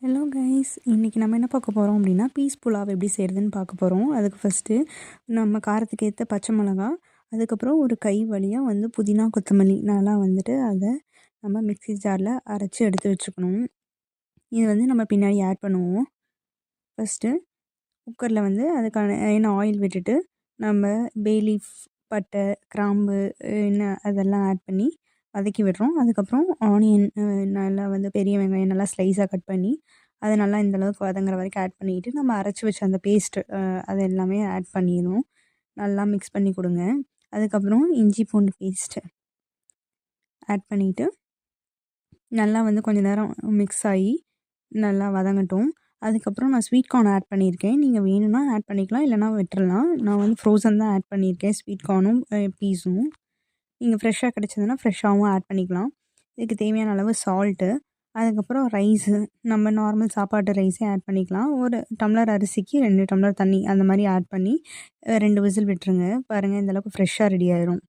Hello guys, இன்றைக்கி நம்ம என்ன பார்க்க போகிறோம் அப்படின்னா பீஸ் புலாவ் எப்படி செய்கிறதுன்னு பார்க்க போகிறோம். அதுக்கு ஃபஸ்ட்டு நம்ம காரத்துக்கு ஏற்ற பச்சை மிளகா, அதுக்கப்புறம் ஒரு கை வழியாக புதினா கொத்தமல்லி நல்லா அதை நம்ம மிக்ஸி ஜாரில் அரைச்சி எடுத்து வச்சுக்கணும். இது நம்ம பின்னாடி ஆட் பண்ணுவோம். ஃபஸ்ட்டு குக்கரில் அதுக்கான ஆயில் விட்டுட்டு நம்ம பே லீஃப், பட்டை, கிராம்பு எண்ணெய் அதெல்லாம் ஆட் பண்ணி வதக்கி விடுறோம். அதுக்கப்புறம் ஆனியன் நல்லா பெரிய வெங்காயம் நல்லா ஸ்லைஸாக கட் பண்ணி அதை நல்லா இந்த அளவுக்கு வதங்குற வரைக்கும் ஆட் பண்ணிக்கிட்டு நம்ம அரைச்சி வச்ச அந்த பேஸ்ட்டு அது எல்லாமே ஆட் பண்ணிடணும். நல்லா மிக்ஸ் பண்ணி கொடுங்க. அதுக்கப்புறம் இஞ்சி பூண்டு பேஸ்ட்டு ஆட் பண்ணிவிட்டு நல்லா கொஞ்சம் நேரம் மிக்ஸ் ஆகி நல்லா வதங்கட்டும். அதுக்கப்புறம் நான் ஸ்வீட் கார்ன் ஆட் பண்ணியிருக்கேன். நீங்கள் வேணும்னா ஆட் பண்ணிக்கலாம், இல்லைனா விட்டுறலாம். நான் ஃப்ரோசன் தான் ஆட் பண்ணியிருக்கேன், ஸ்வீட் கார்னும் பீஸும். நீங்கள் ஃப்ரெஷ்ஷாக கிடச்சதுன்னா ஃப்ரெஷ்ஷாகவும் ஆட் பண்ணிக்கலாம். இதுக்கு தேவையான அளவு சால்ட்டு, அதுக்கப்புறம் ரைஸு நம்ம நார்மல் சாப்பாட்டு ரைஸே ஆட் பண்ணிக்கலாம். ஒரு டம்ளர் அரிசிக்கு 2 டம்ளர் தண்ணி அந்த மாதிரி ஆட் பண்ணி 2 விசில் விட்டுருங்க. பாருங்கள், இந்தளவுக்கு ஃப்ரெஷ்ஷாக ரெடி ஆயிரும்.